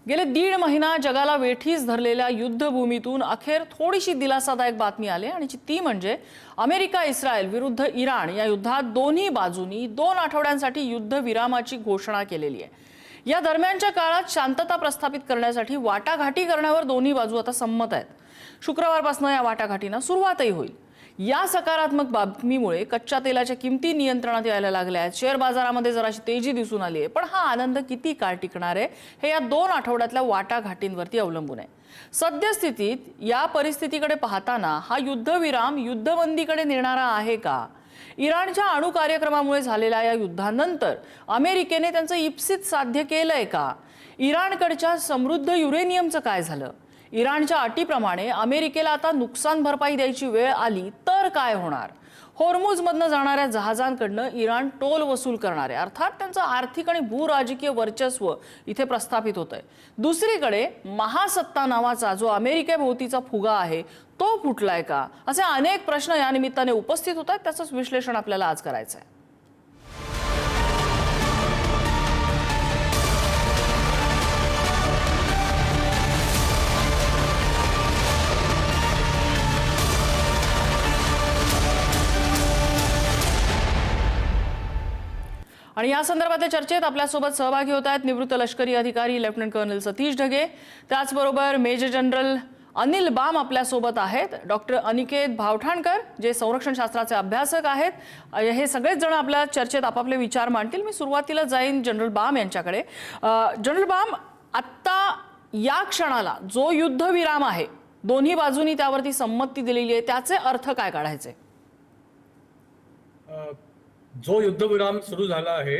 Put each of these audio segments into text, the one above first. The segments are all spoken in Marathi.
गेले 1.5 महिना जगाला वेठीस धरलेल्या युद्धभूमीतून अखेर थोडीशी दिलासादायक बातमी आली आणि ती म्हणजे अमेरिका इस्रायल विरुद्ध इराण या युद्धात दोन्ही बाजूंनी 2 आठवड्यांसाठी युद्धविरामाची घोषणा केलेली आहे। या दरम्यानच्या काळात शांतता प्रस्थापित करण्यासाठी वाटाघाटी करण्यावर दोन्ही बाजू आता संमत आहेत। शुक्रवारपासून या वाटाघाटींना सुरुवातही होईल। या सकारात्मक बातमीमुळे कच्च्या तेलाच्या किमती नियंत्रणात यायला लागल्या आहेत। शेअर बाजारामध्ये जराशी तेजी दिसून आली आहे, पण हा आनंद किती काळ टिकणार आहे हे या 2 आठवड्यातल्या वाटाघाटींवरती अवलंबून आहे। सद्यस्थितीत या परिस्थितीकडे पाहताना हा युद्धविराम युद्धबंदीकडे नेणारा आहे का? इराणच्या अणु कार्यक्रमामुळे झालेल्या या युद्धानंतर अमेरिकेने त्यांचं इप्सित साध्य केलंय का? इराणकडच्या समृद्ध युरेनियमचं काय झालं? इराणच्या अटीप्रमाणे अमेरिकेला आता नुकसान भरपाई द्यायची वेळ आली तर काय होणार? होर्मुझमधनं जाणाऱ्या जहाजांकडनं इराण टोल वसूल करणार आहे, अर्थात त्यांचं आर्थिक आणि भूराजकीय वर्चस्व इथे प्रस्थापित होतंय। दुसरीकडे महासत्ता नावाचा जो अमेरिकेभोवतीचा फुगा आहे तो फुटलाय का? असे अनेक प्रश्न या निमित्ताने उपस्थित होत आहेत। त्याचंच विश्लेषण आपल्याला आज करायचं आहे। आणि या संदर्भातल्या चर्चेत आपल्यासोबत सहभागी होत आहेत निवृत्त लष्करी अधिकारी लेफ्टनंट कर्नल सतीश ढगे, त्याचबरोबर मेजर जनरल अनिल बाम आपल्यासोबत आहेत, डॉक्टर अनिकेत भावठाणकर जे संरक्षण शास्त्राचे अभ्यासक आहेत। हे सगळेच जण आपल्या चर्चेत आपापले विचार मांडतील। मी सुरुवातीला जाईन जनरल बाम यांच्याकडे। जनरल बाम, आत्ता या क्षणाला जो युद्धविराम आहे दोन्ही बाजूंनी त्यावरती संमती दिलेली आहे, त्याचे अर्थ काय काढायचे? जो युद्धविराम सुरू झाला आहे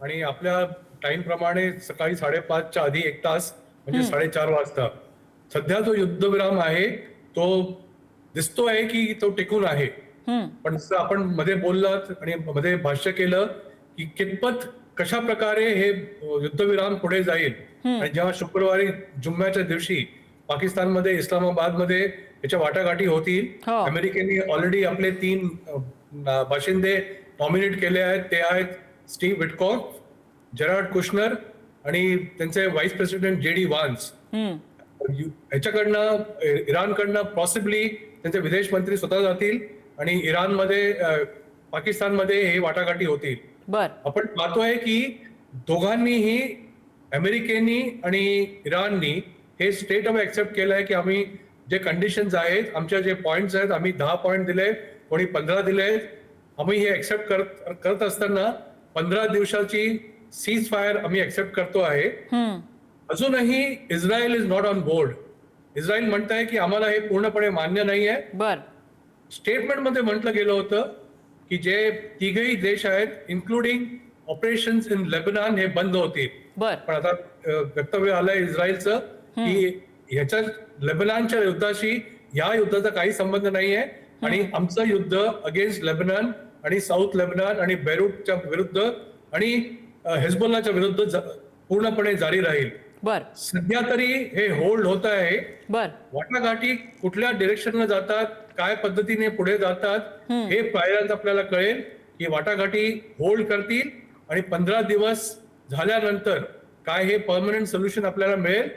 आणि आपल्या टाइम प्रमाणे सकाळी 5:30च्या आधी 1 तास म्हणजे 4:30 वाजता सध्या जो युद्धविराम आहे तो दिसतो आहे की तो टिकून आहे। पण जसं आपण मध्ये बोललात आणि मध्ये भाष्य केलं की कितपत कशा प्रकारे हे युद्धविराम पुढे जाईल आणि जेव्हा शुक्रवारी जुम्म्याच्या दिवशी पाकिस्तानमध्ये इस्लामाबादमध्ये याच्या वाटाघाटी होतील, अमेरिकेने ऑलरेडी आपले 3 बाशिंदे नॉमिनेट केले आहेत। ते आहेत स्टीव्ह विटकॉफ, जेरार्ड कुशनर आणि त्यांचे व्हाईस प्रेसिडेंट JD व्हान्स। ह्याच्याकडनं इराणकडनं पॉसिबली त्यांचे विदेश मंत्री स्वतः जातील आणि इराणमध्ये पाकिस्तानमध्ये हे वाटाघाटी होतील। आपण पाहतोय की दोघांनीही अमेरिकेनी आणि इराणनी हे स्टेट ऑफ एक्सेप्ट केलं आहे की आम्ही जे कंडिशन्स आहेत, आमच्या जे पॉइंट्स आहेत, आम्ही 10 पॉइंट दिले, कोणी 15 दिले, आम्ही हे एक्सेप्ट करत असताना 15 दिवसाची सीज फायर आम्ही एक्सेप्ट करतो आहे। अजूनही Israel is not on board. Israel म्हणत आहे की आम्हाला हे पूर्णपणे मान्य नाही आहे। स्टेटमेंट मध्ये म्हटलं गेलं होतं की जे तिघही देश आहेत इन्क्लुडिंग ऑपरेशन्स इन लेबनॉन हे बंद होतील। पण आता वक्तव्य आलंय इस्रायलचं की ह्याच्या लेबनॉनच्या युद्धाशी या युद्धाचा काही संबंध नाहीये आणि आमचं युद्ध अगेन्स्ट लेबनॉन आणि साऊथ लेबनॉन आणि बेरूटच्या विरुद्ध आणि हिजबुल्लाच्या विरुद्ध पूर्णपणे जारी राहील। सध्या तरी हे होल्ड होत आहे। वाटाघाटी कुठल्या डिरेक्शनला जातात, काय पद्धतीने पुढे जातात हे पहिल्यांदा आपल्याला कळेल की वाटाघाटी होल्ड करतील आणि 15 दिवस झाल्यानंतर काय हे परमनंट सोल्युशन आपल्याला मिळेल।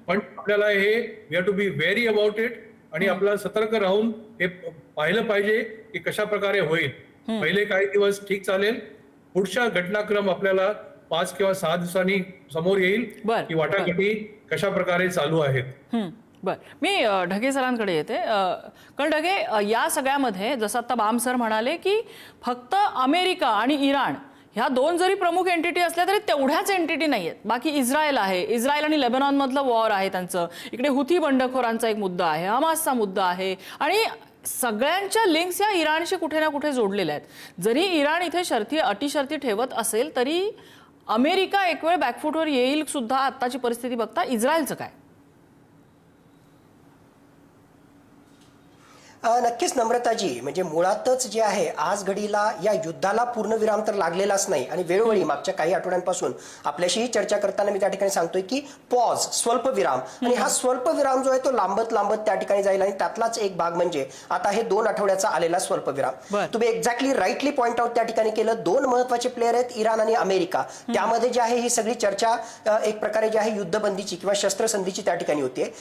पण आपल्याला हे we have to be very about it आणि आपल्याला सतर्क राहून हे पाहिलं पाहिजे की कशा प्रकारे होईल। पहिले काही दिवस ठीक चालेल, पुढच्या घटनाक्रम आपल्याला 5 किंवा 6 दिवसांनी समोर येईल की वाटाघाटी कशा प्रकारे चालू आहेत। मी ढगे सरांकडे येते। कारण ढगे, या सगळ्यामध्ये जसं आता बाम सर म्हणाले की फक्त अमेरिका आणि इराण ह्या 2 जरी प्रमुख एंटिटी असल्या तरी तेवढ्याच एंटिटी नाहीयेत। बाकी इस्रायल आहे, इस्रायल आणि लेबनॉन मधलं वॉर आहे त्यांचं, इकडे हुथी बंडखोरांचा एक मुद्दा आहे, हमासचा मुद्दा आहे आणि सगळ्यांच्या लिंक्स या इराणशी कुठे ना कुठे जोडलेल्या आहेत। जरी इराण इथे अटी-शर्ती ठेवत असेल तरी अमेरिका एक वेळ बॅकफुटवर येईल सुद्धा आत्ताची परिस्थिती बघता। इस्रायलचं काय? नक्कीच नम्रताजी, म्हणजे मुळातच जे आहे आज घडीला या युद्धाला पूर्णविराम तर लागलेलाच नाही आणि वेळोवेळी मागच्या काही आठवड्यांपासून आपल्याशी चर्चा करताना मी त्या ठिकाणी सांगतोय की पॉज, स्वल्प विराम, आणि हा स्वल्प विराम जो आहे तो लांबत लांबत त्या ठिकाणी जाईल आणि त्यातलाच एक भाग म्हणजे आता हे 2 आठवड्याचा आलेला स्वल्प विराम. तुम्ही एक्झॅक्टली राईटली पॉइंट आउट त्या ठिकाणी केलं. 2 महत्वाचे प्लेयर आहेत, इराण आणि अमेरिका. त्यामध्ये जे आहे ही सगळी चर्चा एक प्रकारे जी आहे युद्धबंदीची किंवा शस्त्रसंधीची त्या ठिकाणी होतीये.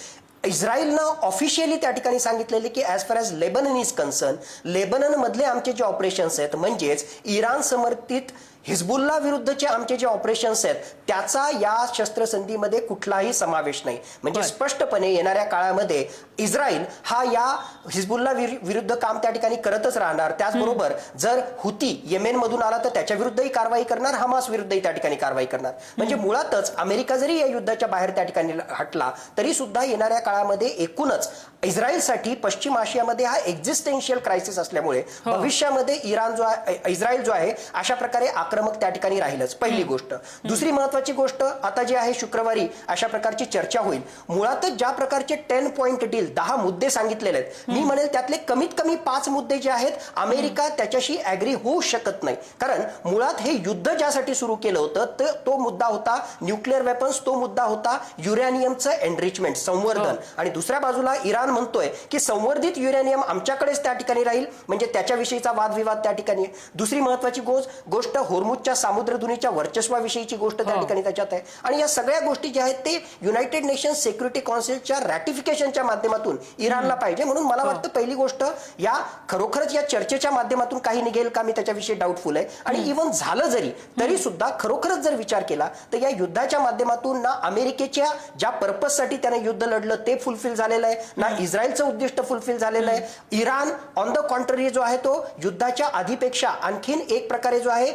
इस्रायलनं ऑफिशियली त्या ठिकाणी सांगितलेले की as far as Lebanon is concern, Lebanon मधले आमचे जे ऑपरेशन्स आहेत म्हणजेच इराण समर्थित हिजबुल्ला विरुद्धचे आमचे जे ऑपरेशन्स आहेत त्याचा या शस्त्रसंधीमध्ये कुठलाही समावेश नाही. म्हणजे स्पष्टपणे येणाऱ्या काळामध्ये इस्रायल हा या हिजबुल्ला विरुद्ध काम त्या ठिकाणी करतच राहणार. त्याचबरोबर जर हुती येमेनमधून आला तर त्याच्या विरुद्धही कारवाई करणार, हमास विरुद्धही त्या ठिकाणी कारवाई करणार. म्हणजे मुळातच अमेरिका जरी या युद्धाच्या बाहेर त्या ठिकाणी हटला तरी सुद्धा येणाऱ्या काळामध्ये एकूणच इस्रायलसाठी पश्चिम आशियामध्ये हा एक्झिस्टेन्शियल क्रायसिस असल्यामुळे भविष्यामध्ये इस्रायल जो आहे अशा प्रकारे आक्रमक त्या ठिकाणी राहीलच. पहिली गोष्ट. दुसरी महत्वाची गोष्ट, आता जी आहे शुक्रवारी अशा प्रकारची चर्चा होईल. मुळातच ज्या प्रकारचे 10 पॉइंट डील 10 मुद्दे सांगितलेले आहेत, मी म्हणेल त्यातले कमीत कमी 5 मुद्दे जे आहेत अमेरिका त्याच्याशी ऍग्री होऊ शकत नाही. कारण मुळात हे युद्ध ज्यासाठी सुरू केलं होतं तो मुद्दा होता न्यूक्लिअर वेपन्स, तो मुद्दा होता युरेनियमचं एनरिचमेंट, संवर्धन. आणि दुसऱ्या बाजूला इराण म्हणतोय की संवर्धित युरेनियम आमच्याकडेच त्या ठिकाणी राहील, म्हणजे त्याच्याविषयीचा वादविवाद त्या ठिकाणी. दुसरी महत्वाची गोष्ट होर्मुझच्या सामुद्रधुनीच्या वर्चस्वाविषयीची गोष्ट त्या ठिकाणी त्याच्यात आहे. आणि या सगळ्या गोष्टी ज्या आहेत ते युनायटेड नेशन्स सिक्युरिटी काउन्सिलच्या रॅटिफिकेशनच्या माध्यमातून इराणला पाहिजे. म्हणून मला वाटतं पहिली गोष्ट, या खरोखरच या चर्चेच्या माध्यमातून काही निघेल का, मी त्याच्याविषयी डाऊटफुल आहे. आणि इव्हन झालं जरी तरी सुद्धा खरोखरच जर विचार केला तर या युद्धाच्या माध्यमातून ना अमेरिकेच्या ज्या पर्पजसाठी त्याने युद्ध लढलं ते फुलफिल झालेलं आहे, ना इस्रायलचं उद्दिष्ट फुलफिल झालेलं आहे. इराण ऑन द कॉन्ट्ररी जो आहे तो युद्धाच्या आधीपेक्षा आणखीन एक प्रकारे जो आहे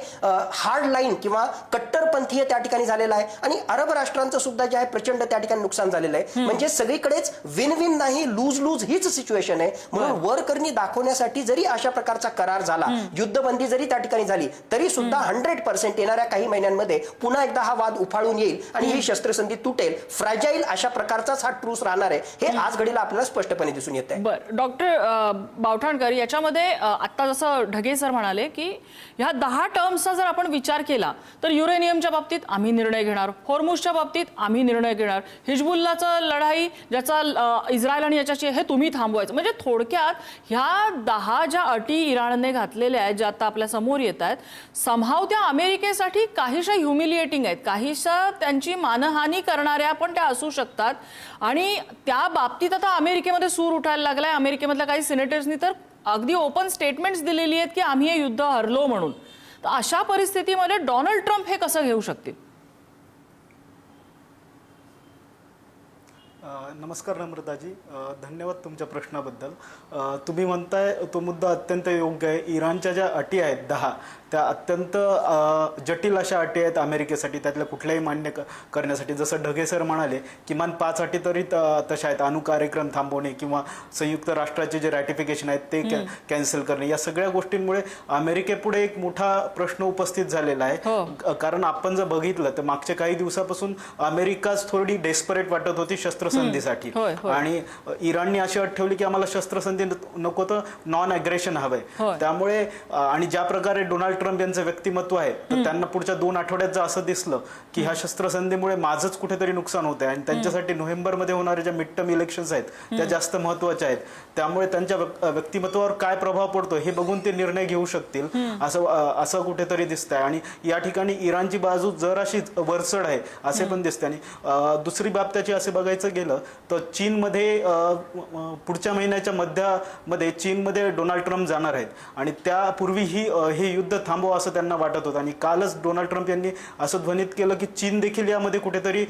हार्ड लाईन किंवा कट्टरपंथीय त्या ठिकाणी झालेला आहे. आणि अरब राष्ट्रांचं सुद्धा जे आहे प्रचंड त्या ठिकाणी नुकसान झालेलं आहे. म्हणजे सगळीकडेच विन विन नाही, लूज लूज हीच सिच्युएशन आहे. म्हणून वर करणी दाखवण्यासाठी जरी अशा प्रकारचा करार झाला, युद्धबंदी जरी त्या ठिकाणी झाली तरी सुद्धा 100% येणाऱ्या काही महिन्यांमध्ये पुन्हा एकदा हा वाद उफाळून येईल आणि ही शस्त्रसंधी तुटेल. फ्रॅजाईल अशा प्रकारचाच हा ट्रूस राहणार आहे, हे आज घडीला आपल्याला स्पष्टपणे दिसून येत आहे. बरं डॉक्टर बावठाणकर, याच्यामध्ये आता जसं ढगे सर म्हणाले की ह्या 10 टर्म्सचा जर आपण विचार केला तर युरेनियमच्या बाबतीत आम्ही निर्णय घेणार, होर्मुझच्या बाबतीत आम्ही निर्णय घेणार, हिजबुल्लाचं लढाई ज्याचा इस्रायल आणि याच्याशी हे तुम्ही थांबवायचं. म्हणजे थोडक्यात ह्या 10 ज्या अटी इराणने घातलेल्या आहेत ज्या आता आपल्या समोर येत आहेत, समहाव त्या अमेरिकेसाठी काहीशा ह्युमिलिएटिंग आहेत, काहीशा त्यांची मानहानी करणाऱ्या पण त्या असू शकतात. आणि त्या बाबतीत आता अमेरिकेमध्ये सूर उठायला लागलाय. अमेरिकेमधल्या काही सिनेटर्सनी तर अगदी ओपन स्टेटमेंट्स दिलेली आहेत की आम्ही हे युद्ध हरलो म्हणून. तर अशा परिस्थितीमध्ये डोनाल्ड ट्रम्प हे कसं घेऊ शकतील? नमस्कार नम्रताजी, धन्यवाद तुमच्या प्रश्नाबद्दल. तुम्ही म्हणताय तो मुद्दा अत्यंत योग्य आहे. इराणच्या ज्या अटी आहेत 10 त्या अत्यंत जटिल अशा अटी आहेत अमेरिकेसाठी, त्यातल्या कुठल्याही मान्य करण्यासाठी. जसं ढगे सर म्हणाले किमान 5 अटी तरी तशा आहेत. अणु कार्यक्रम थांबवणे किंवा संयुक्त राष्ट्राचे जे रॅटिफिकेशन आहेत ते कॅन्सल करणे, या सगळ्या गोष्टींमुळे अमेरिकेपुढे एक मोठा प्रश्न उपस्थित झालेला आहे. कारण आपण जर बघितलं तर मागच्या काही दिवसापासून अमेरिकाच थोडी डेस्परेट वाटत होती शस्त्रसंधीसाठी. आणि इराणने अशी अट ठेवली की आम्हाला शस्त्रसंधी नको, तर नॉन अग्रेशन हवंय. त्यामुळे आणि ज्या प्रकारे डोनाल्ड ट्रम्प यांचं व्यक्तिमत्व आहे तर त्यांना पुढच्या 2 आठवड्यात जर असं दिसलं की ह्या शस्त्रसंधीमुळे माझंच कुठेतरी नुकसान होत आहे आणि त्यांच्यासाठी नोव्हेंबरमध्ये होणाऱ्या ज्या मिड टर्म इलेक्शन्स आहेत त्या जास्त महत्वाच्या आहेत, त्यामुळे त्यांच्या व्यक्तिमत्वावर काय प्रभाव पडतो हे बघून ते निर्णय घेऊ शकतील असं कुठेतरी दिसतंय. आणि या ठिकाणी इराणची बाजू जराशी वरचढ आहे असे पण दिसते. आणि दुसरी बाब त्याची असे बघायचं गेलं तर चीनमध्ये पुढच्या महिन्याच्या मध्यामध्ये चीनमध्ये डोनाल्ड ट्रम्प जाणार आहेत आणि त्यापूर्वीही हे युद्ध थांबवा असं त्यांना वाटत होतं. आणि कालच डोनाल्ड ट्रम्प यांनी असं ध्वनित केलं की चीन देखील यामध्ये कुठेतरी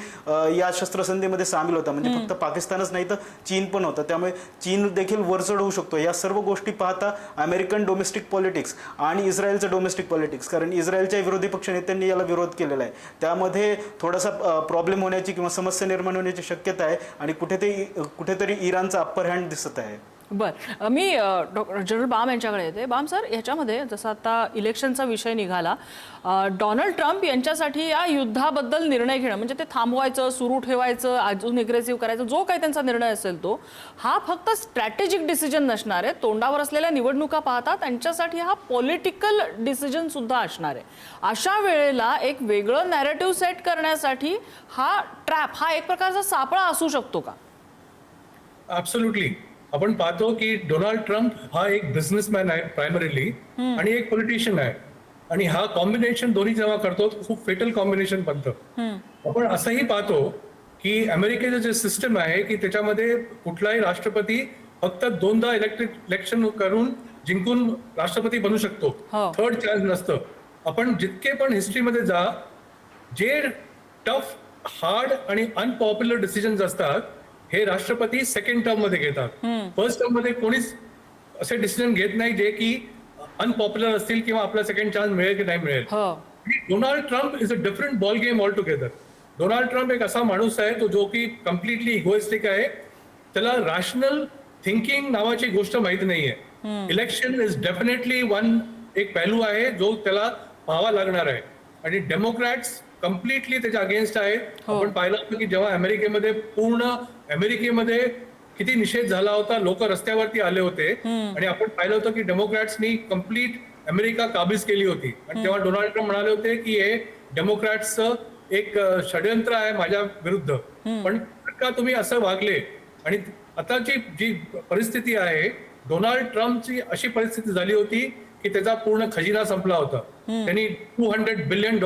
या शस्त्रसंधीमध्ये सामील होता. म्हणजे फक्त पाकिस्तानच नाही तर चीन पण होतं, त्यामुळे चीन देखील वरचढ होऊ शकतो. या सर्व गोष्टी पाहता अमेरिकन डोमेस्टिक पॉलिटिक्स आणि इस्रायलचं डोमेस्टिक पॉलिटिक्स, कारण इस्रायलच्या विरोधी पक्षनेत्यांनी याला विरोध केलेला आहे, त्यामध्ये थोडासा प्रॉब्लेम होण्याची किंवा समस्या निर्माण होण्याची शक्यता आहे. आणि कुठेतरी इराणचा अप्पर हँड दिसत आहे. बर, मी जनरल बाम यांच्याकडे येते. बाम सर, ह्याच्यामध्ये जसं आता इलेक्शनचा विषय निघाला, डोनाल्ड ट्रम्प यांच्यासाठी या युद्धाबद्दल निर्णय घेणं म्हणजे ते थांबवायचं, सुरू ठेवायचं, अजून एग्रेसिव्ह करायचं, जो काही त्यांचा निर्णय असेल तो हा फक्त स्ट्रॅटेजिक डिसिजन नसणार आहे. तोंडावर असलेल्या निवडणुका पाहता त्यांच्यासाठी हा पॉलिटिकल डिसिजन सुद्धा असणार आहे. अशा वेळेला एक वेगळं नॅरेटिव्ह सेट करण्यासाठी हा ट्रॅप, हा एक प्रकारचा सापळा असू शकतो का? ऍब्सोल्युटली. आपण पाहतो की डोनाल्ड ट्रम्प हा एक बिझनेसमॅन आहे प्रायमरीली आणि एक पॉलिटिशियन आहे, आणि हा कॉम्बिनेशन दोन्ही जेव्हा करतो खूप फेटल कॉम्बिनेशन बनतं. आपण असंही पाहतो की अमेरिकेचं जे सिस्टम आहे की त्याच्यामध्ये कुठलाही राष्ट्रपती फक्त 2दा इलेक्शन करून जिंकून राष्ट्रपती बनू शकतो. थर्ड चान्स नसतं. आपण जितके पण हिस्ट्रीमध्ये जा, जे टफ, हार्ड आणि अनपॉप्युलर डिसिजन्स असतात हे राष्ट्रपती सेकंड टर्म मध्ये घेतात. फर्स्ट टर्म मध्ये कोणीच असे डिसिजन घेत नाही जे की अनपॉप्युलर असतील किंवा आपला सेकंड चान्स मिळेल की नाही मिळेल. Donald Trump is a different ball game all together. Donald Trump एक असा माणूस आहे तो जो की कम्प्लिटली इगोइस्टिक आहे. त्याला रॅशनल थिंकिंग नावाची गोष्ट माहिती नाहीये. इलेक्शन इज डेफिनेटली वन एक पहलू आहे जो त्याला पाहावा लागणार आहे, आणि डेमोक्रॅट्स कम्प्लिटली त्याच्या अगेन्स्ट आहे. आपण पाहिलं होतं की जेव्हा पूर्ण अमेरिकेमध्ये किती निषेध झाला होता, लोक रस्त्यावरती आले होते, आणि आपण पाहिलं होतं की डेमोक्रॅट्सनी कम्प्लीट अमेरिका काबीज केली होती. आणि तेव्हा डोनाल्ड ट्रम्प म्हणाले होते की हे डेमोक्रॅट्सचं एक षडयंत्र आहे माझ्या विरुद्ध. पण का तुम्ही असं वागले? आणि आताची जी परिस्थिती आहे, डोनाल्ड ट्रम्पची अशी परिस्थिती झाली होती की त्याचा पूर्ण खजिना संपला होता. त्यांनी $200 बिलियन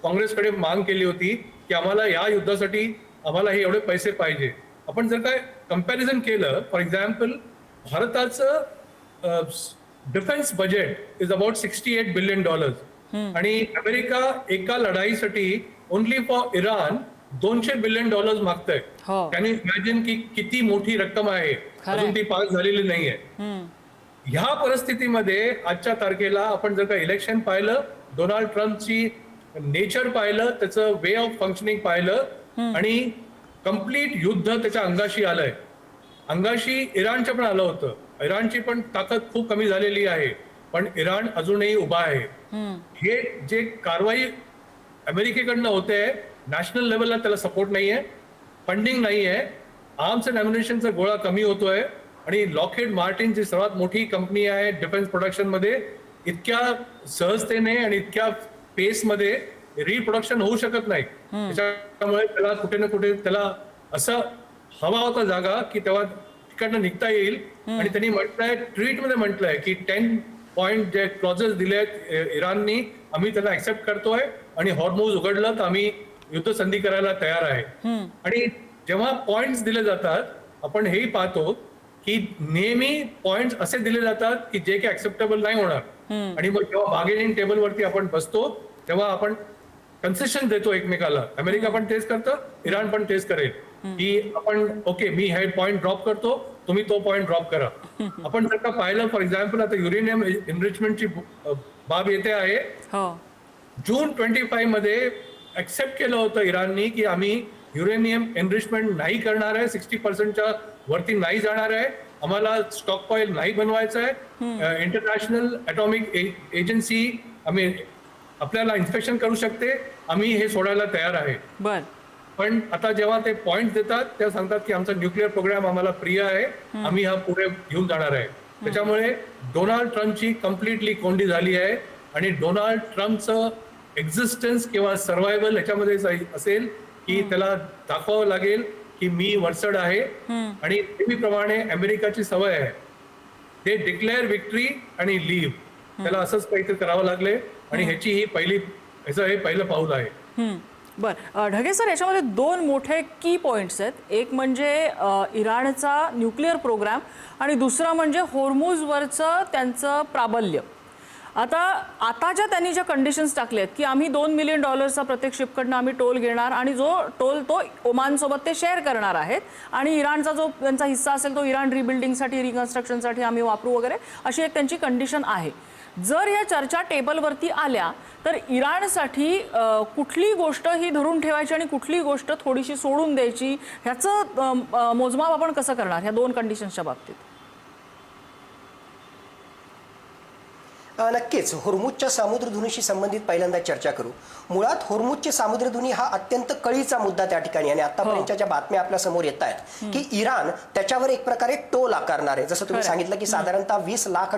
काँग्रेसकडे माग केली होती की आम्हाला या युद्धासाठी आम्हाला हे एवढे पैसे पाहिजे. आपण जर काय कंपॅरिझन केलं, फॉर एक्झाम्पल भारताचं defence budget is about $68 billion, आणि अमेरिका एका लढाईसाठी ओनली फॉर इराण $200 बिलियन मागतंय. कॅन यू इमॅजिन की किती मोठी रक्कम आहे, अजून ती पास झालेली नाहीये. ह्या परिस्थितीमध्ये आजच्या तारखेला आपण जर का इलेक्शन पाहिलं, डोनाल्ड ट्रम्पची नेचर पाहिलं, त्याचं वे ऑफ फंक्शनिंग पाहिलं, आणि कम्प्लीट युद्ध त्याच्या अंगाशी आलंय. अंगाशी इराणच्या पण आलं होतं. इराणची पण ताकद खूप कमी झालेली आहे, पण इराण अजूनही उभा आहे. हे जे कारवाई अमेरिकेकडनं होते, नॅशनल लेवलला त्याला सपोर्ट नाहीये, फंडिंग नाहीये, आर्म्स अँड अम्युनिशनचा गोळा कमी होतोय, आणि लॉकहीड मार्टिन जी सर्वात मोठी कंपनी आहे डिफेन्स प्रोडक्शन मध्ये, इतक्या सहजतेने आणि इतक्या पेसमध्ये रिप्रोडक्शन होऊ शकत नाही. त्याच्यामुळे त्याला कुठे ना कुठे त्याला असं हवा होता जागा की तेव्हा तिकडनं निघता येईल. आणि त्यांनी म्हटलंय, ट्विटमध्ये म्हटलंय की 10 पॉइंट जे क्लॉजेस दिले आहेत इराणनी, आम्ही त्याला ऍक्सेप्ट करतोय, आणि हॉर्मुझ उघडलं तर आम्ही युद्ध संधी करायला तयार आहे. आणि जेव्हा पॉइंट्स दिले जातात, आपण हेही पाहतो की नेहमी पॉइंट्स असे दिले जातात की जे की ऍक्सेप्टेबल नाही होणार. आणि मग जेव्हा बार्गेनिंग टेबलवरती आपण बसतो तेव्हा आपण कन्सेशन देतो एकमेकाला. अमेरिका पण तेच करतं, इराण पण तेच करेल की आपण ओके, मी हे पॉइंट ड्रॉप करतो, तुम्ही तो पॉइंट ड्रॉप करा. आपण जर का पाहिलं, फॉर एक्झाम्पल आता युरेनियम एनरिचमेंटची बाब येते आहे. जून 25 मध्ये ऍक्सेप्ट केलं होतं इराणनी की आम्ही युरेनियम एनरिचमेंट नाही करणार आहे, 60% वरती नाही जाणार आहे, आम्हाला स्टॉक पॉइल नाही बनवायचं आहे. इंटरनॅशनल अटॉमिक एजन्सी आम्ही आपल्याला इन्स्पेक्शन करू शकते, आम्ही हे सोडायला तयार आहे. पण आता जेव्हा ते पॉइंट देतात तेव्हा सांगतात की आमचा न्यूक्लिअर प्रोग्राम आम्हाला प्रिय आहे, आम्ही हा पुढे घेऊन जाणार आहे. त्याच्यामुळे डोनाल्ड ट्रम्पची कम्प्लिटली कोंडी झाली आहे, आणि डोनाल्ड ट्रम्पचं एक्झिस्टन्स किंवा सर्व्हायव्हल याच्यामध्ये असेल की त्याला दाखवावं लागेल की मी वरचढ आहे. आणि नेहमीप्रमाणे अमेरिकाची सवय आहे, ते डिक्लेअर विक्ट्री आणि लीव्ह, त्याला असंच काहीतरी करावं लागले, आणि ह्याची ही ह्याचं हे पहिलं पाऊल आहे. बरं ढगे सर, याच्यामध्ये दोन मोठे की पॉइंट्स आहेत. एक म्हणजे इराणचा न्यूक्लिअर प्रोग्राम, आणि दुसरा म्हणजे होर्मुझवरचं त्यांचं प्राबल्य. आता त्यांनी ज्या कंडिशन्स टाकल्यात की आम्ही $2 मिलियन प्रत्येक शिपकडनं आम्ही टोल घेणार, आणि जो टोल तो ओमानसोबत ते शेअर करणार आहेत, आणि इराणचा जो त्यांचा हिस्सा असेल तो इराण रिबिल्डिंगसाठी, रिकन्स्ट्रक्शनसाठी आम्ही वापरू वगैरे, अशी एक त्यांची कंडिशन आहे. जर या चर्चा टेबलवरती आल्या तर इराणसाठी कुठली गोष्ट ही धरून ठेवायची आणि कुठली गोष्ट थोडीशी सोडून द्यायची, ह्याचं मोजमाप आपण कसं करणार ह्या दोन कंडिशन्सच्या बाबतीत? नक्कीच होर्मुजच्या सामुद्रधुनीशी संबंधित पहिल्यांदा चर्चा करू. मुळात होर्मुजचे सामुद्रधुनी हा अत्यंत कळीचा मुद्दा त्या ठिकाणी आणि आतापर्यंतच्या ज्या बातम्या आपल्या समोर येत आहेत की इराण त्याच्यावर एक प्रकारे टोल आकारणार आहे. जसं तुम्ही सांगितलं की साधारणतः $20 लाख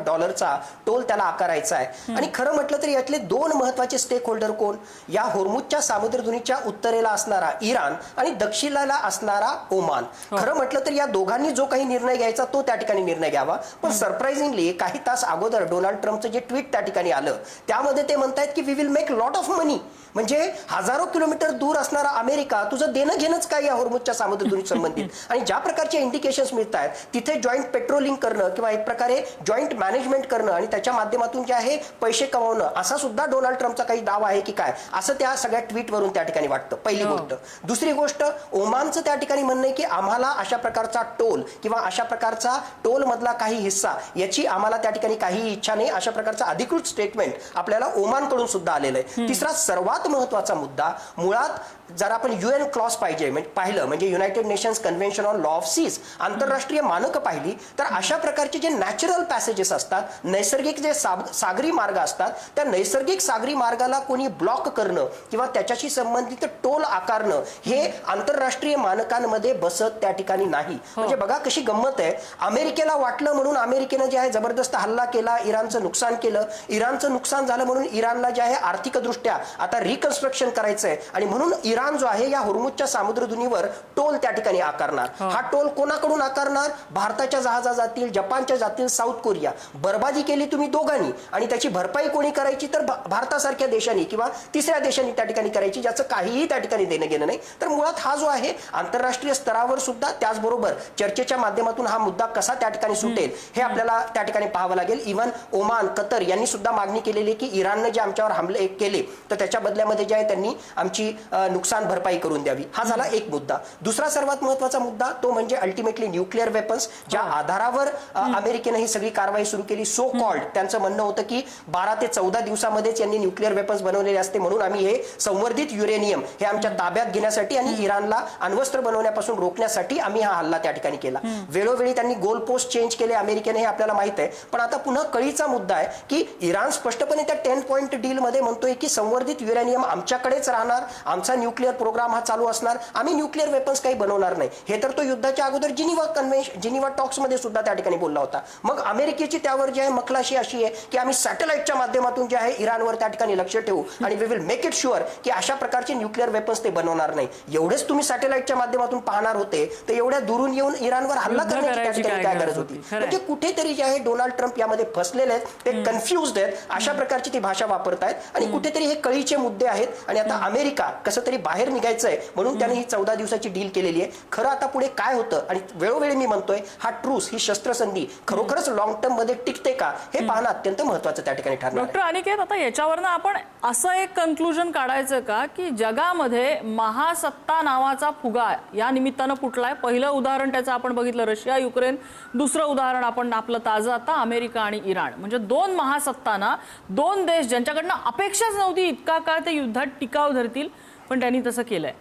टोल त्याला आकारायचा आहे. आणि खरं म्हटलं तर यातले दोन महत्वाचे स्टेक होल्डर कोण? या होर्मुजच्या सामुद्रधुनीच्या उत्तरेला असणारा इराण आणि दक्षिणेला असणारा ओमान. खरं म्हटलं तर या दोघांनी जो काही निर्णय घ्यायचा तो त्या ठिकाणी निर्णय घ्यावा. पण सरप्राइझिंगली काही तास अगोदर डोनाल्ड ट्रम्पचं जे ट्विट त्या ठिकाणी आलं त्यामध्ये ते म्हणतायत की we will make lot of money. म्हणजे हजारो किलोमीटर दूर असणारा अमेरिका तुझं देणं घेणंच काय या होर्मुजच्या सामुद्रधुनी संबंधित. आणि ज्या प्रकारचे इंडिकेशन्स मिळत आहेत तिथे जॉईंट पेट्रोलिंग करणं किंवा एक प्रकारे जॉईंट मॅनेजमेंट करणं आणि त्याच्या माध्यमातून जे आहे पैसे कमावणं असा सुद्धा डोनाल्ड ट्रम्पचा काही दाव आहे की काय असं त्या सगळ्या ट्विटवरून त्या ठिकाणी वाटतं. पहिली गोष्ट. दुसरी गोष्ट, ओमानचं त्या ठिकाणी म्हणणं आहे की आम्हाला अशा प्रकारचा टोल किंवा अशा प्रकारचा टोल मधला काही हिस्सा याची आम्हाला त्या ठिकाणी काही इच्छा नाही. अशा प्रकारचं अधिकृत स्टेटमेंट आपल्याला ओमानकडून सुद्धा आलेलं आहे. तिसरा सर्वात महत्वाचा मुद्दा, मुळात जर आपण UN क्लॉज पाहिलं म्हणजे United Nations convention on law of seas आंतरराष्ट्रीय मानकं पाहिली तर अशा प्रकारचे जे नॅचरल पॅसेजेस असतात, नैसर्गिक जे सागरी मार्ग असतात, त्या नैसर्गिक सागरी मार्गाला कोणी ब्लॉक करणं किंवा त्याच्याशी संबंधित टोल आकारणं हे आंतरराष्ट्रीय मानकांमध्ये बसत त्या ठिकाणी नाही. म्हणजे बघा कशी गंमत आहे. अमेरिकेला वाटलं म्हणून अमेरिकेनं जे आहे जबरदस्त हल्ला केला, इराणचं नुकसान केलं. इराणचं नुकसान झालं म्हणून इराणला जे आहे आर्थिकदृष्ट्या आता रिकन्स्ट्रक्शन करायचंय आणि म्हणून इराण जो आहे या होर्मुजच्या सामुद्रधुनीवर टोल त्या ठिकाणी आकारणार. हा टोल कोणाकडून आकारणार? भारताच्या जहाजा जातील, जपानच्या जातील, साऊथ कोरिया. बर्बादी केली तुम्ही दोघांनी आणि त्याची भरपाई कोणी करायची? तर भारतासारख्या देशांनी किंवा तिसऱ्या देशांनी त्या ठिकाणी करायची, ज्याचं काहीही त्या ठिकाणी देणं घेणं नाही. तर मुळात हा जो आहे आंतरराष्ट्रीय स्तरावर सुद्धा त्याचबरोबर चर्चेच्या माध्यमातून हा मुद्दा कसा त्या ठिकाणी सुटेल हे आपल्याला त्या ठिकाणी पाहावं लागेल. इव्हन ओमान, कतर यांनी सुद्धा मागणी केलेली आहे की इराणने जे आमच्यावर हमले केले तर त्याच्या बदल्यामध्ये जे आहे त्यांनी आमची नुकसान भरपाई करून द्यावी. हा झाला एक मुद्दा. दुसरा सर्वात महत्वाचा मुद्दा तो म्हणजे अल्टिमेटली न्यूक्लिअर वेपन्स, ज्या आधारावर अमेरिकेने ही सगळी कारवाई सुरू केली. सो कॉल्ड त्यांचं म्हणणं होतं की 12 ते 14 दिवसामध्येच यांनी न्यूक्लिअर वेपन्स बनवलेले असते म्हणून आम्ही हे संवर्धित युरेनियम हे आमच्या ताब्यात घेण्यासाठी आणि इराणला अण्वस्त्र बनवण्यापासून रोखण्यासाठी आम्ही हा हल्ला त्या ठिकाणी केला. वेळोवेळी त्यांनी गोल पोस्ट चेंज केले अमेरिकेने, हे आपल्याला माहित आहे. पण आता पुन्हा कळीचा मुद्दा आहे की इराण स्पष्टपणे त्या 10 पॉइंट डील मध्ये म्हणतोय की संवर्धित युरेनियम आमच्याकडेच राहणार, आमचा न्यूक्लिअर प्रोग्राम हा चालू असणार, आम्ही न्यूक्लिअर वेपन्स काही बनवणार नाही. हे तर तो युद्धाच्या अगोदर जिनिव्हा टॉक्स मध्ये सुद्धा त्या ठिकाणी बोलला होता. मग अमेरिकेची त्यावर जी आहे मखलाशी अशी आहे की आम्ही सॅटेलाइटच्या माध्यमातून जे आहे इराणवर त्या ठिकाणी लक्ष ठेवू आणि we will make it sure की अशा प्रकारचे न्यूक्लिअर वेपन्स ते बनवणार नाही. एवढेच तुम्ही सॅटेलाइटच्या माध्यमातून पाहणार होते तर एवढ्या दुरून येऊन इराणवर हल्ला करण्याची त्या ठिकाणी काय गरज होती? म्हणजे कुठेतरी जे आहे डोनाल्ड ट्रम्प यामध्ये फसलेले आहेत, ते कन्फ्युज्ड आहेत, अशा प्रकारची ती भाषा वापरतायत आणि कुठेतरी हे कळीचे मुद्दे आहेत आणि आता अमेरिका कसं तरी बाहेर निघायचंय म्हणून त्याने ही 14 दिवसाची डील केलेली आहे. खरं आता पुढे काय होतं आणि वेळोवेळी मी म्हणतोय हा ट्रूस, ही शस्त्रसंधी खरोखरच लॉंग टर्म मध्ये टिकते का हे पाहणं अत्यंत महत्वाचं त्या ठिकाणी ठरणार आहे. डॉक्टर अनिकेत, आता याच्यावरनं आपण असं एक कन्क्लुजन काढायचं का की जगामध्ये महासत्ता नावाचा फुगा या निमित्तानं फुटलाय? पहिलं उदाहरण त्याचं आपण बघितलं रशिया युक्रेन, दुसरं उदाहरण आपण आपलं ताजं आता अमेरिका आणि इराण. म्हणजे दोन महासत्तांना, दोन देश ज्यांच्याकडनं अपेक्षाच नव्हती इतका काळ ते युद्धात टिकाव धरतील, पण त्यांनी तसं केलंय.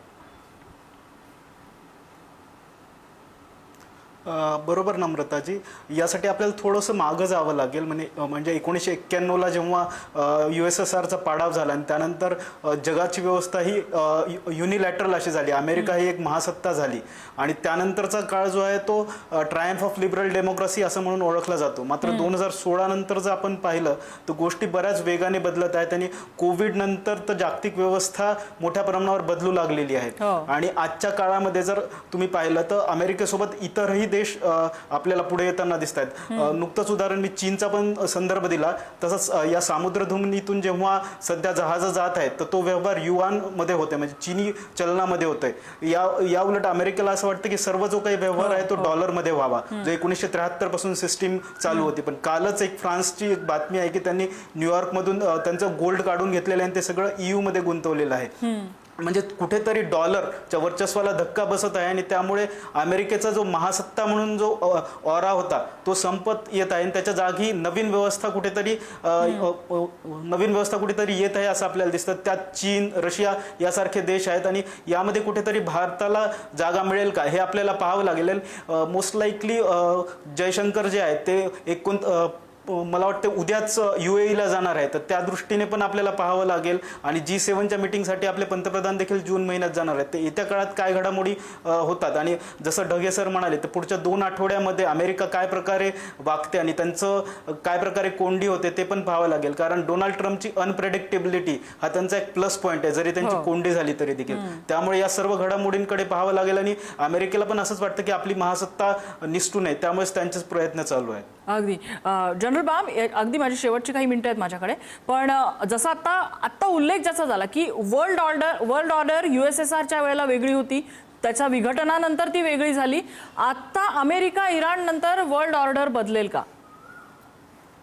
बरोबर नम्रताजी, यासाठी आपल्याला थोडंसं मागं जावं लागेल. म्हणजे 1991ला जेव्हा USSRचा पाडाव झाला आणि त्यानंतर जगाची व्यवस्था ही युनिलॅटरल अशी झाली, अमेरिका ही एक महासत्ता झाली आणि त्यानंतरचा काळ जो आहे तो ट्रायम्फ ऑफ लिबरल डेमोक्रेसी असं म्हणून ओळखला जातो. मात्र 2016 नंतर जर आपण पाहिलं तर गोष्टी बऱ्याच वेगाने बदलत आहेत आणि कोविड नंतर तर जागतिक व्यवस्था मोठ्या प्रमाणावर बदलू लागलेली आहे. आणि आजच्या काळामध्ये जर तुम्ही पाहिलं तर अमेरिकेसोबत इतरही देश आपल्याला पुढे येताना दिसत आहेत. नुकतंच उदाहरण मी चीनचा पण संदर्भ दिला, तसंच या सामुद्रधुनीतून जेव्हा सध्या जहाज जात आहेत तर तो व्यवहार युआन मध्ये होते, म्हणजे चीनी चलनामध्ये होतोय. या उलट अमेरिकेला असं वाटतं की सर्व जो काही व्यवहार आहे तो डॉलरमध्ये व्हावा, जो 1973 पासून सिस्टीम चालू होती. पण कालच एक फ्रान्सची एक बातमी आहे की त्यांनी न्यूयॉर्कमधून त्यांचं गोल्ड काढून घेतलेलं आहे आणि ते सगळं EU मध्ये गुंतवलेलं आहे. म्हणजे कुठेतरी डॉलरच्या वर्चस्वाला धक्का बसत आहे आणि त्यामुळे अमेरिकेचा जो महासत्ता म्हणून जो ऑरा होता तो संपत येत आहे आणि त्याच्या जागी नवीन व्यवस्था कुठेतरी येत आहे असं आपल्याला दिसतं. त्यात चीन, रशिया यासारखे देश आहेत आणि यामध्ये कुठेतरी भारताला जागा मिळेल का हे आपल्याला पाहावं लागेल. मोस्ट लाईकली जयशंकर जे आहेत ते मला वाटतं उद्याच UAE जाणार आहे, तर त्या दृष्टीने पण आपल्याला पाहावं लागेल. आणि G7च्या मीटिंगसाठी आपले पंतप्रधान देखील जून महिन्यात जाणार आहेत. तर येत्या काळात काय घडामोडी होतात आणि जसं ढगे सर म्हणाले, तर पुढच्या 2 आठवड्यामध्ये अमेरिका काय प्रकारे वागते आणि त्यांचं काय प्रकारे कोंडी होते ते पण पाहावं लागेल. कारण डोनाल्ड ट्रम्पची अनप्रेडिक्टेबिलिटी हा त्यांचा एक प्लस पॉईंट आहे, जरी त्यांची कोंडी झाली तरी देखील. त्यामुळे या सर्व घडामोडींकडे पाहावं लागेल आणि अमेरिकेला पण असंच वाटतं की आपली महासत्ता निसटू नये, त्यामुळेच त्यांचेच प्रयत्न चालू आहेत. अगदी जनरल बाम, अगदी माझी शेवटची काही मिनिटं आहेत माझ्याकडे, पण जसा आत्ता उल्लेख ज्याचा झाला की वर्ल्ड ऑर्डर USSRच्या वेळेला वेगळी होती, त्याच्या विघटनानंतर ती वेगळी झाली. आता अमेरिका इराण नंतर वर्ल्ड ऑर्डर बदलेल का?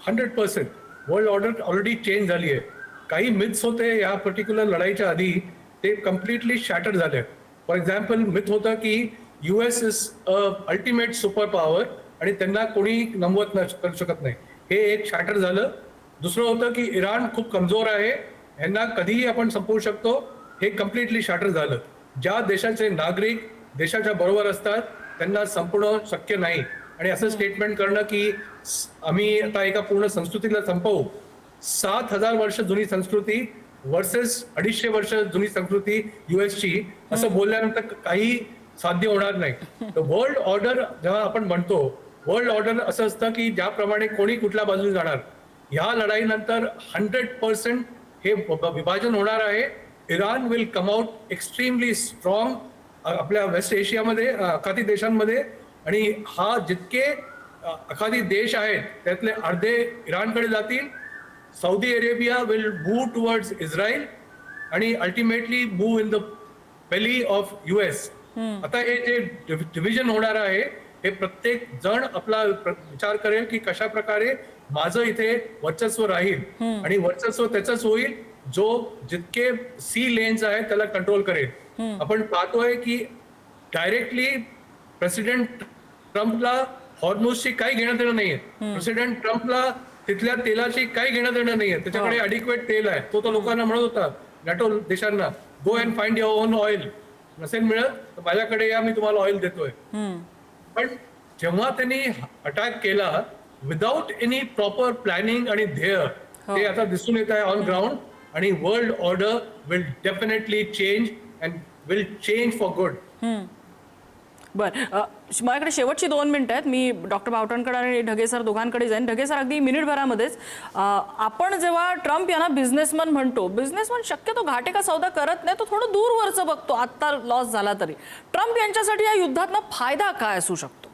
100% वर्ल्ड ऑर्डर ऑलरेडी चेंज झाली आहे. काही मिथ्स होते या पर्टिक्युलर लढाईच्या आधी, ते कम्प्लिटली शॅटर झाले. फॉर एक्झाम्पल, मिथ होतं की US is ultimate super power आणि त्यांना कोणी नमवत करू शकत नाही. हे एक शॅटर झालं. दुसरं होतं की इराण खूप कमजोर आहे, यांना कधीही आपण संपवू शकतो. हे कम्प्लिटली शॅटर झालं. ज्या देशाचे नागरिक देशाच्या बरोबर असतात त्यांना संपवणं शक्य नाही. आणि असं स्टेटमेंट करणं की आम्ही आता एका पूर्ण संस्कृतीला संपवू, 7,000 वर्ष जुनी संस्कृती वर्सेस 250 वर्ष जुनी संस्कृती USची, असं बोलल्यानंतर काही साध्य होणार नाही. वर्ल्ड ऑर्डर जेव्हा आपण म्हणतो, वर्ल्ड ऑर्डर असं असतं की ज्याप्रमाणे कोणी कुठल्या बाजूने जाणार. ह्या लढाईनंतर 100% हे विभाजन होणार आहे. Iran will come out extremely strong आपल्या वेस्ट एशियामध्ये, अखाती देशांमध्ये. आणि हा जितके अखाती देश आहेत त्यातले अर्धे इराणकडे जातील. Saudi Arabia will move towards Israel आणि ultimately move in the belly of US. आता हे जे डिव्हिजन होणार आहे, हे प्रत्येक जण आपला विचार करेल की कशा प्रकारे माझं इथे वर्चस्व राहील आणि वर्चस्व त्याचंच होईल जो जितके सी लेन्स आहेत त्याला कंट्रोल करेल. आपण पाहतोय की डायरेक्टली प्रेसिडेंट ट्रम्पला हॉर्मुझची काही घेणं देणं नाहीये. प्रेसिडेंट ट्रम्पला तिथल्या तेलाची काही घेणं देणं नाहीये. त्याच्याकडे अडिक्वेट तेल आहे. तो लोकांना म्हणत होता, नॅटो देशांना, go and find your on oil. नसेल मिळत तर माझ्याकडे या, मी तुम्हाला ऑइल देतोय. पण जेव्हा त्यांनी अटॅक केला विदाउट एनी प्रॉपर प्लॅनिंग आणि ध्येय, ते आता दिसून येत आहे ऑन ग्राउंड. आणि world order will definitely change and will change for good. बरं, माझ्याकडे शेवटची 2 मिनिटं आहेत. मी डॉक्टर बावटणकर आणि ढगे सर दोघांकडे जाईन. ढगे सर, अगदी मिनिटभरामध्येच, आपण जेव्हा ट्रम्प यांना बिझनेसमन म्हणतो, बिझनेसमन शक्यतो घाटे का सौदा करत नाही, तो थोडं दूरवरचं बघतो. आत्ता लॉस झाला तरी ट्रम्प यांच्यासाठी या युद्धातनं फायदा काय असू शकतो?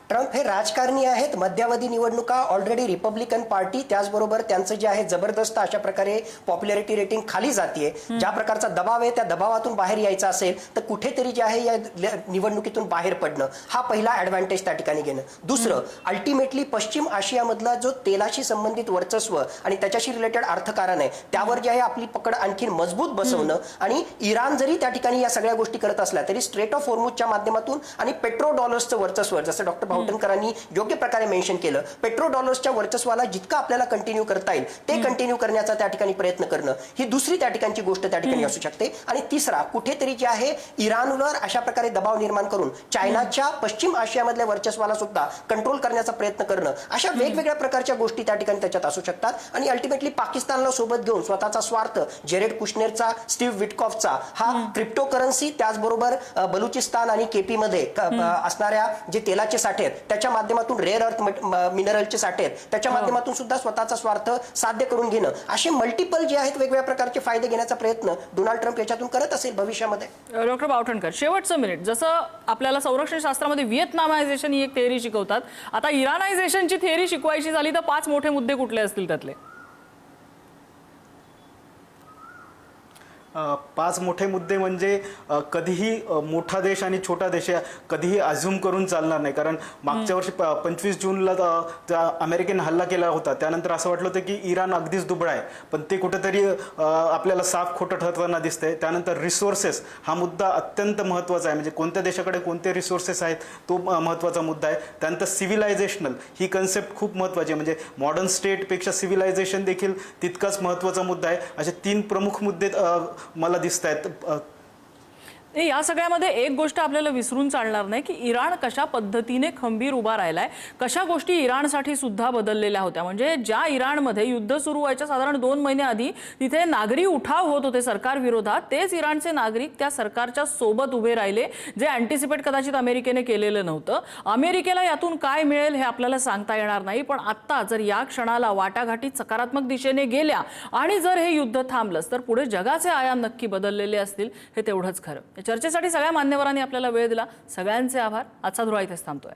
ट्रम्प हे राजकारणी आहेत. मध्यावधी निवडणुका ऑलरेडी रिपब्लिकन पार्टी, त्याचबरोबर त्यांचं जे आहे जबरदस्त अशा प्रकारे पॉप्युलॅरिटी रेटिंग खाली जाते. ज्या प्रकारचा दबाव आहे त्या दबावातून बाहेर यायचं असेल तर कुठेतरी जे आहे या निवडणुकीतून बाहेर पडणं, हा पहिला ऍडव्हान्टेज त्या ठिकाणी घेणं. दुसरं, अल्टिमेटली पश्चिम आशियामधला जो तेलाशी संबंधित वर्चस्व आणि त्याच्याशी रिलेटेड अर्थकारण आहे, त्यावर जे आहे आपली पकड आणखी मजबूत बसवणं. आणि इराण जरी त्या ठिकाणी या सगळ्या गोष्टी करत असल्या तरी स्ट्रेट ऑफ हॉर्मुझच्या माध्यमातून आणि पेट्रो डॉलर्सचं वर्चस्व, जसं डॉक्टर बावटणकरांनी योग्य प्रकारे मेन्शन केलं, पेट्रो डॉलर्सच्या वर्चस्वाला जितकं आपल्याला कंटिन्यू करता येईल ते कंटिन्यू करण्याचा त्या ठिकाणी प्रयत्न करणं, ही दुसरी त्या ठिकाणची गोष्ट त्या ठिकाणी असू शकते. आणि तिसरा, कुठेतरी जे आहे इराणवर अशा प्रकारे दबाव निर्माण करून चायनाच्या पश्चिम आशियामधल्या वर्चस्वाला सुद्धा कंट्रोल करण्याचा प्रयत्न करणं, अशा वेगवेगळ्या प्रकारच्या गोष्टी त्या ठिकाणी त्याच्यात असू शकतात. आणि अल्टिमेटली पाकिस्तानला सोबत घेऊन स्वतःचा स्वार्थ, जेरेड कुशनेरचा, स्टीव्ह विटकॉफचा हा क्रिप्टो करन्सी, त्याचबरोबर बलुचिस्तान आणि केपी मध्ये असणाऱ्या जे तेलाचे साठे आहेत त्याच्या माध्यमातून, रेअर अर्थ मिनरलचे साठे आहेत त्याच्या माध्यमातून सुद्धा स्वतःचा स्वार्थ साध्य करून घेणं, असे मल्टिपल जे आहेत वेगवेगळ्या प्रकारचे फायदे घेण्याचा प्रयत्न डोनाल्ड ट्रम्प याच्यातून करत असेल भविष्यामध्ये. डॉक्टर बावटणकर, शेवटचं मिनिट, जसं आपल्याला संरक्षण शास्त्रामध्ये व्हिएतनामायझेशन ही एक थेअरी शिकवतात, आता इराणायझेशनची थेअरी शिकवायची झाली तर 5 मोठे मुद्दे कुठले असतील त्यातले? 5 मोठे मुद्दे म्हणजे कधीही मोठा देश आणि छोटा देश कधीही अझ्युम करून चालणार नाही. कारण मागच्या वर्षी 25 जूनला अमेरिकेने हल्ला केला होता, त्यानंतर असं वाटलं होतं की इराण अगदीच दुबळा आहे, पण ते कुठेतरी आपल्याला साफ खोटं ठरताना दिसतंय. त्यानंतर रिसोर्सेस हा मुद्दा अत्यंत महत्त्वाचा आहे, म्हणजे कोणत्या देशाकडे कोणते रिसोर्सेस आहेत तो महत्त्वाचा मुद्दा आहे. त्यानंतर सिव्हिलायझेशनल ही कन्सेप्ट खूप महत्त्वाची आहे, म्हणजे मॉडर्न स्टेटपेक्षा सिव्हिलायझेशन देखील तितकाच महत्त्वाचा मुद्दा आहे. असे 3 प्रमुख मुद्दे मला दिसत आहेत. या सगळ्यामध्ये एक गोष्ट आपल्याला विसरून चालणार नाही की इराण कशा पद्धतीने खंबीर उभा राहिलाय, कशा गोष्टी इराणसाठी सुद्धा बदललेल्या होत्या. म्हणजे ज्या इराणमध्ये युद्ध सुरू व्हायच्या साधारण 2 महिने आधी तिथे नागरी उठाव होत होते सरकार विरोधात, तेच इराणचे नागरिक त्या सरकारच्या सोबत उभे राहिले, जे अँटिसिपेट कदाचित अमेरिकेने केलेलं नव्हतं. अमेरिकेला यातून काय मिळेल हे आपल्याला सांगता येणार नाही, पण आता जर या क्षणाला वाटाघाटी सकारात्मक दिशेने गेल्या आणि जर हे युद्ध थांबलंच तर पुढे जगाचे आयाम नक्की बदललेले असतील, हे तेवढंच खरं. चर्चेसाठी सगळ्या मान्यवरांनी आपल्याला वेळ दिला. सगळ्यांचे आभार. आजचा धुरा इथेच थांबतोय.